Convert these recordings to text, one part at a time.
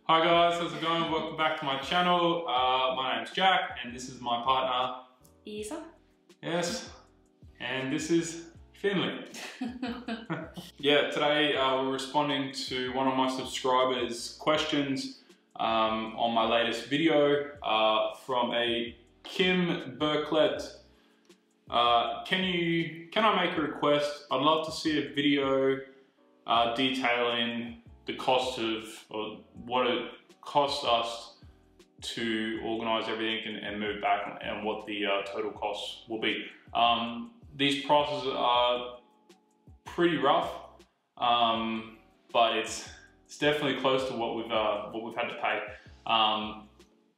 Hi guys, how's it going? Welcome back to my channel. My name's Jack and this is my partner Isa. Yes, and this is Finland. Yeah, today we're responding to one of my subscribers' questions on my latest video from a Kim Berklet. Can I make a request? I'd love to see a video detailing the cost of, or what it costs us to organise everything and move back, and what the total costs will be. These prices are pretty rough, but it's definitely close to what we've had to pay.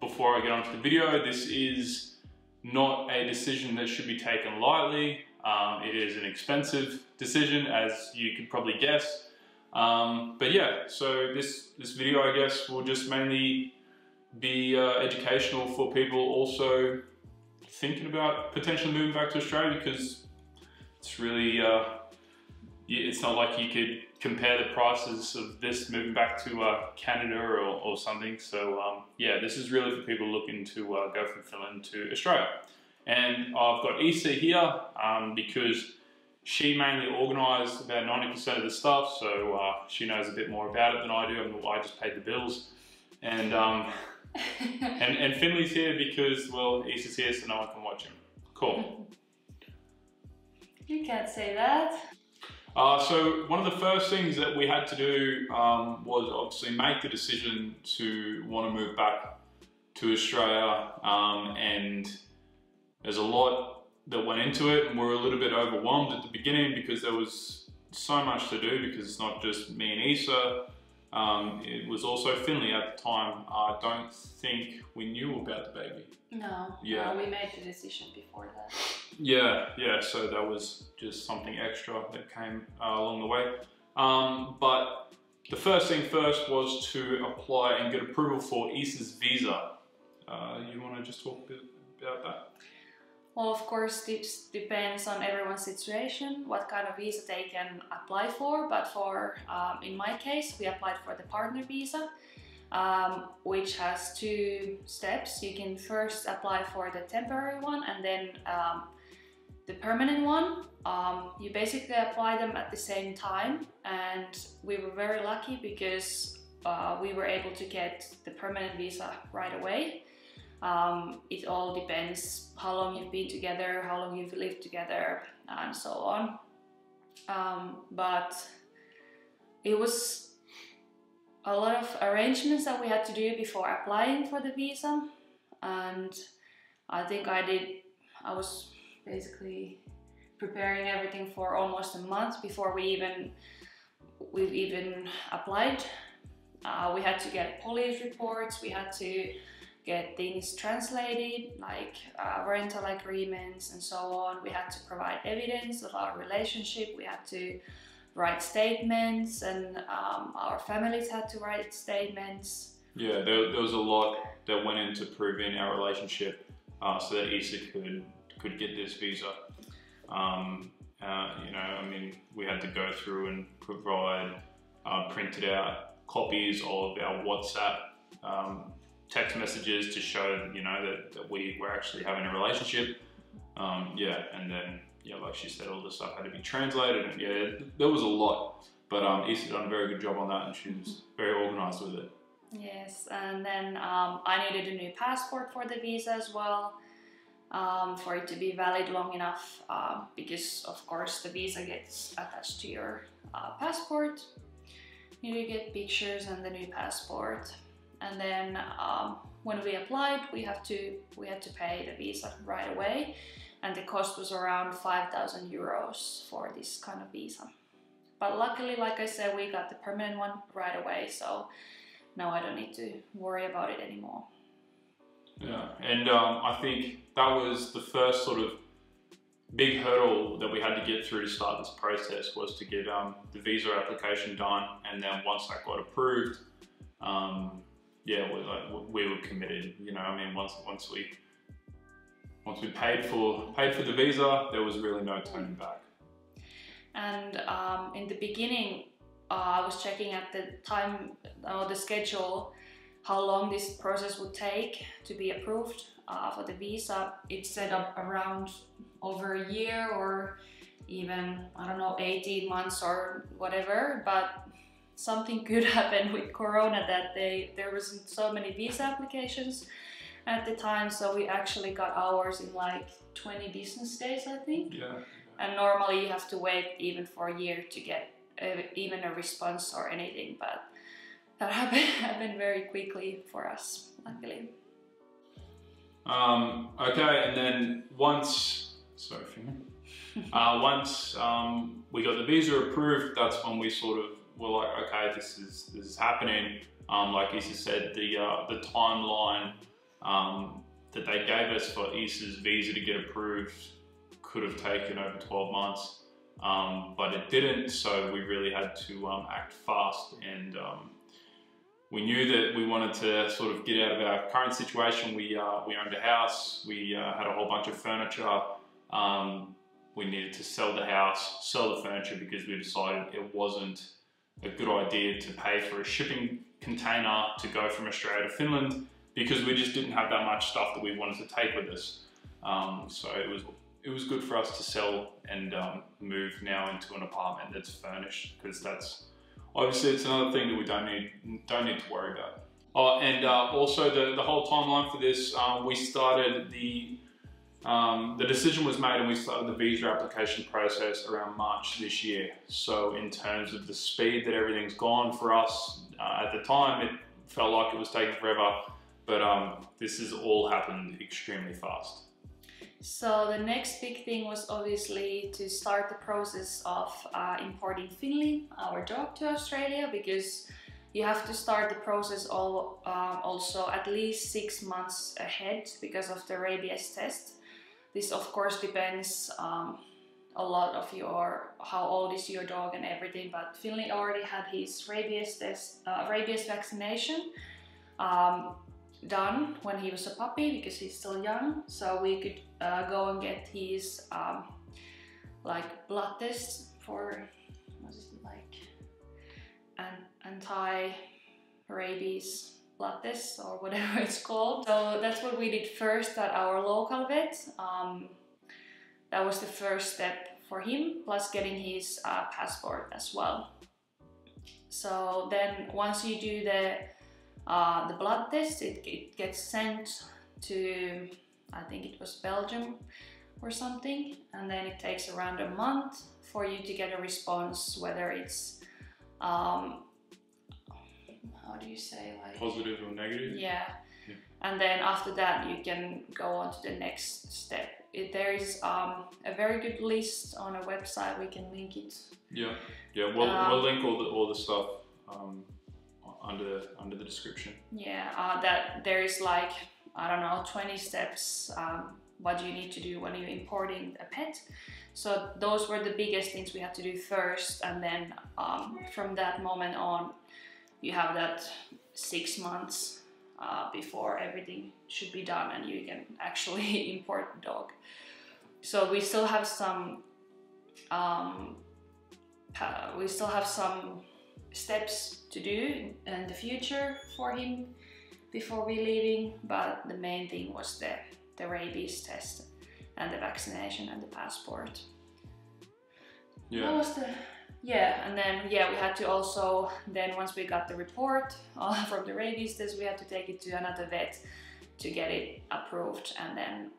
Before I get onto the video, this is not a decision that should be taken lightly. It is an expensive decision, as you could probably guess. But yeah, so this video, I guess, will just mainly be educational for people also thinking about potentially moving back to Australia, because it's really, it's not like you could compare the prices of this moving back to Canada or something. So yeah, this is really for people looking to go from Finland to Australia. And I've got Isa here because she mainly organised about 90% of the stuff, so she knows a bit more about it than I do. I just paid the bills. And and Finley's here because, well, Isa's here so no one can watch him. Cool. You can't say that. So one of the first things that we had to do was obviously make the decision to want to move back to Australia, and there's a lot that went into it, and we're a little bit overwhelmed at the beginning because there was so much to do, because it's not just me and Isa, it was also Finley at the time. I don't think we knew about the baby. No, yeah. No, we made the decision before that. Yeah, so that was just something extra that came along the way. But the first thing first was to apply and get approval for Isa's visa. You want to just talk a bit about that? Well, of course, this depends on everyone's situation, what kind of visa they can apply for. But for, in my case, we applied for the Partneri visa, which has two steps. You can first apply for the temporary one and then the permanent one. You basically apply them at the same time, and we were very lucky because we were able to get the permanent visa right away. It all depends how long you've been together, how long you've lived together, and so on. But it was a lot of arrangements that we had to do before applying for the visa, and I think I was basically preparing everything for almost a month before we've even applied. We had to get police reports, we had to get things translated, like rental agreements and so on. We had to provide evidence of our relationship. We had to write statements, and our families had to write statements. Yeah, there was a lot that went into proving our relationship so that Isa could get this visa. You know, I mean, we had to go through and provide printed out copies of our WhatsApp text messages to show, you know, that we were actually having a relationship. Yeah, and then, yeah, like she said, all the stuff had to be translated, and yeah, there was a lot. But Isa done a very good job on that, and she was very organised with it. Yes, and then I needed a new passport for the visa as well, for it to be valid long enough, because of course the visa gets attached to your passport. You need to get pictures and the new passport. And then when we applied, we had to pay the visa right away, and the cost was around 5,000 euros for this kind of visa. But luckily, like I said, we got the permanent one right away, so now I don't need to worry about it anymore. Yeah, and I think that was the first sort of big hurdle that we had to get through to start this process, was to get the visa application done, and then once that got approved, yeah, we were committed. You know, I mean, once we paid for the visa, there was really no turning back. And in the beginning, I was checking at the time, the schedule, how long this process would take to be approved for the visa. It said up around over a year or even, I don't know, 18 months or whatever, but something good happened with Corona that there wasn't so many visa applications at the time, so we actually got ours in like 20 business days, I think. Yeah. And normally you have to wait even for a year to get even a response or anything, but that happened very quickly for us, luckily. Okay, and then once we got the visa approved, that's when we sort of were like, okay, this is happening. Like Issa said, the timeline that they gave us for Issa's visa to get approved could have taken over 12 months, but it didn't, so we really had to act fast, and we knew that we wanted to sort of get out of our current situation. We owned a house, we had a whole bunch of furniture, we needed to sell the house, sell the furniture, because we decided it wasn't a good idea to pay for a shipping container to go from Australia to Finland, because we just didn't have that much stuff that we wanted to take with us. So it was good for us to sell and move now into an apartment that's furnished, because that's obviously it's another thing that we don't need to worry about. Oh, and also the whole timeline for this, we started the decision was made and we started the visa application process around March this year. So in terms of the speed that everything's gone for us, at the time it felt like it was taking forever, but this has all happened extremely fast. So the next big thing was obviously to start the process of importing Finley, our dog, to Australia, because you have to start the process also at least 6 months ahead because of the rabies test. This of course depends a lot of how old is your dog and everything, but Finley already had his rabies test, rabies vaccination done when he was a puppy, because he's still young, so we could go and get his like blood test for, what is it, like an anti-rabies blood test or whatever it's called. So that's what we did first at our local vet. That was the first step for him, plus getting his passport as well. So then once you do the blood test, it gets sent to, I think it was Belgium or something, and then it takes around a month for you to get a response, whether it's how do you say, like Positive or negative? Yeah. And then after that you can go on to the next step. There is a very good list on a website, we can link it. Yeah, we'll link all the stuff under the description. Yeah, that there is like, I don't know, 20 steps what you need to do when you're importing a pet. So those were the biggest things we had to do first, and then from that moment on you have that 6 months before everything should be done and you can actually import the dog. So we still have some steps to do in the future for him before we leaving, but the main thing was the rabies test and the vaccination and the passport. Yeah. What was and then we had to also, then once we got the report from the rabies test, we had to take it to another vet to get it approved, and then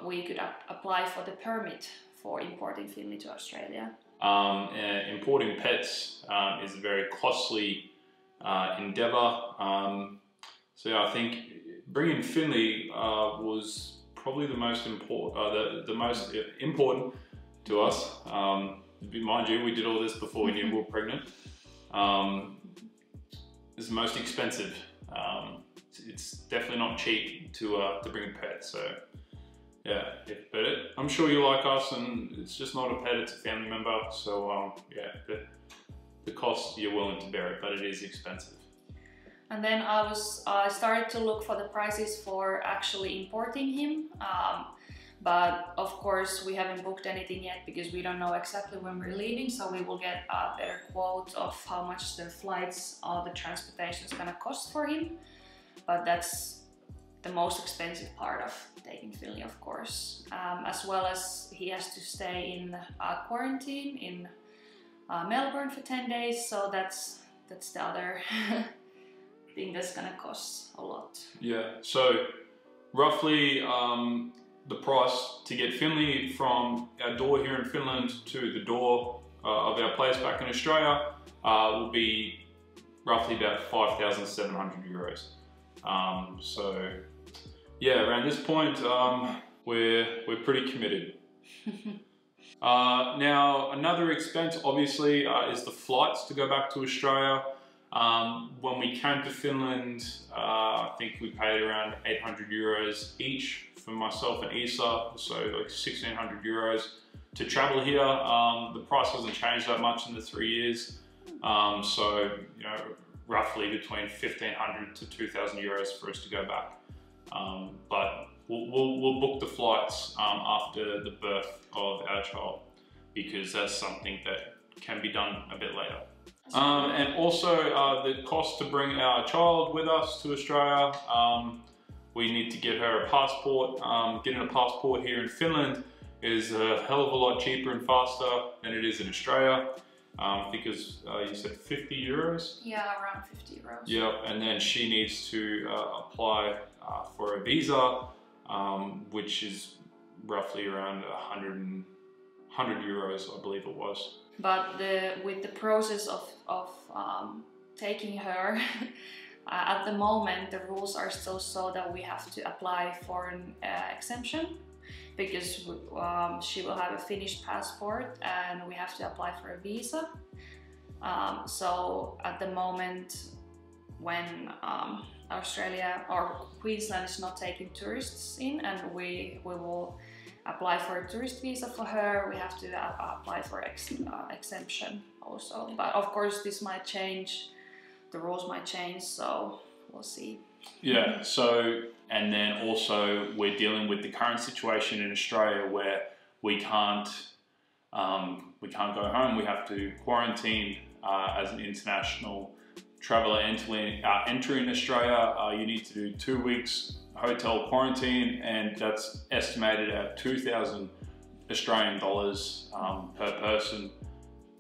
we could apply for the permit for importing Finley to Australia. Importing pets is a very costly endeavour. So yeah, I think bringing Finley was probably the most important, the most important to us. Mind you, we did all this before we knew we were pregnant. It's the most expensive. It's definitely not cheap to bring a pet. So yeah, but I'm sure you like us, and it's just not a pet; it's a family member. So yeah, the cost, you're willing to bear it, but it is expensive. And then I started to look for the prices for actually importing him. But of course we haven't booked anything yet because we don't know exactly when we're leaving, so we will get a better quote of how much the flights or the transportation is gonna cost for him. but that's the most expensive part of taking Finley, of course. As well as he has to stay in quarantine in Melbourne for 10 days, so that's the other thing that's gonna cost a lot. Yeah, so roughly the price to get Finley from our door here in Finland to the door of our place back in Australia will be roughly about 5,700 euros. So yeah, around this point, we're pretty committed. Now, another expense obviously is the flights to go back to Australia. When we came to Finland, I think we paid around 800 euros each for myself and Isa, so like 1,600 euros to travel here. The price hasn't changed that much in the 3 years, so you know, roughly between 1,500 to 2,000 euros for us to go back. But we'll book the flights after the birth of our child, because that's something that can be done a bit later. And also the cost to bring our child with us to Australia. We need to get her a passport. Getting a passport here in Finland is a hell of a lot cheaper and faster than it is in Australia. Because you said 50 euros? Yeah, around 50 euros. Yep, and then she needs to apply for a visa, which is roughly around 100 euros, I believe it was. But with the process of taking her, at the moment the rules are still so that we have to apply for an exemption, because she will have a Finnish passport and we have to apply for a visa. So at the moment, when Australia or Queensland is not taking tourists in, and we will apply for a tourist visa for her, we have to apply for exemption also. But of course this might change, the rules might change, so we'll see. Yeah, so, and then also we're dealing with the current situation in Australia where we can't go home. We have to quarantine as an international traveller entering Australia. You need to do 2 weeks hotel quarantine, and that's estimated at 2,000 Australian dollars per person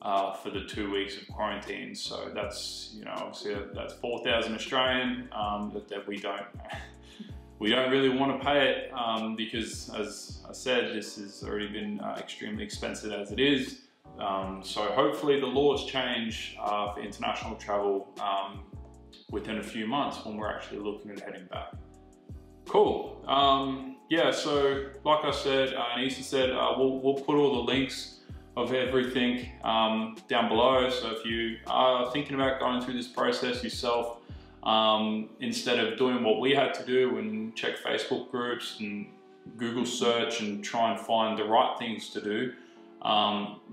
for the 2 weeks of quarantine. So that's, you know, obviously that's 4,000 Australian that we don't really want to pay it, because as I said, this has already been extremely expensive as it is. So hopefully the laws change for international travel within a few months when we're actually looking at heading back. Cool. Yeah, so like I said, and Isa said, we'll put all the links of everything down below. So if you are thinking about going through this process yourself, instead of doing what we had to do and check Facebook groups and Google search and try and find the right things to do,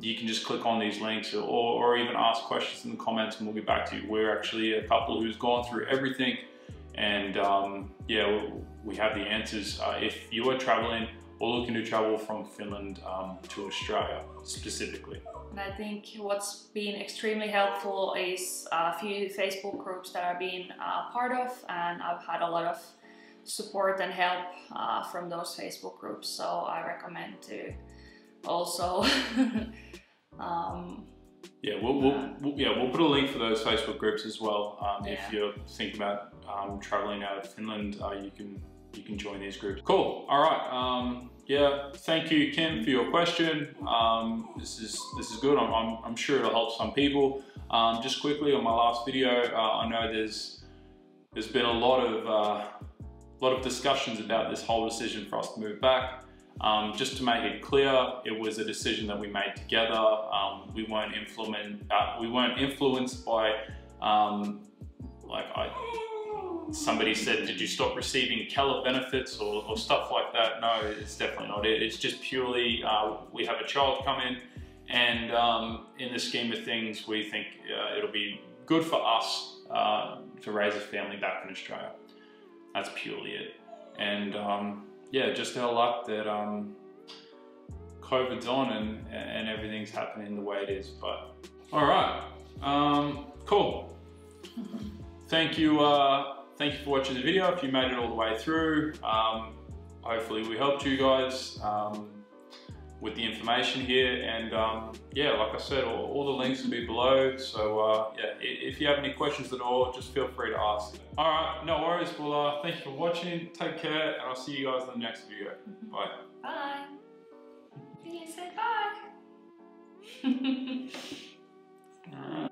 you can just click on these links, or even ask questions in the comments and we'll get back to you. We're actually a couple who's gone through everything, and yeah, we have the answers if you are traveling or looking to travel from Finland to Australia specifically. And I think what's been extremely helpful is a few Facebook groups that I've been part of, and I've had a lot of support and help from those Facebook groups, so I recommend to also yeah, we'll put a link for those Facebook groups as well. Yeah. If you're thinking about traveling out of Finland, you can join these groups. Cool. All right. Yeah. Thank you, Kim, for your question. This is good. I'm sure it'll help some people. Just quickly on my last video, I know there's been a lot of discussions about this whole decision for us to move back. Just to make it clear, it was a decision that we made together. We weren't influenced by somebody said, did you stop receiving Keller benefits or stuff like that? No, it's definitely not it. It's just purely, we have a child come in, and in the scheme of things, we think it'll be good for us to raise a family back in Australia. That's purely it. And yeah, just our luck that COVID's on and everything's happening the way it is. But all right, cool. Thank you thank you for watching the video. If you made it all the way through, hopefully we helped you guys with the information here. And yeah, like I said, all the links will be below. So yeah, if you have any questions at all, just feel free to ask. All right, no worries. Well, thank you for watching. Take care, and I'll see you guys in the next video. Bye. Bye. You can say bye. All right.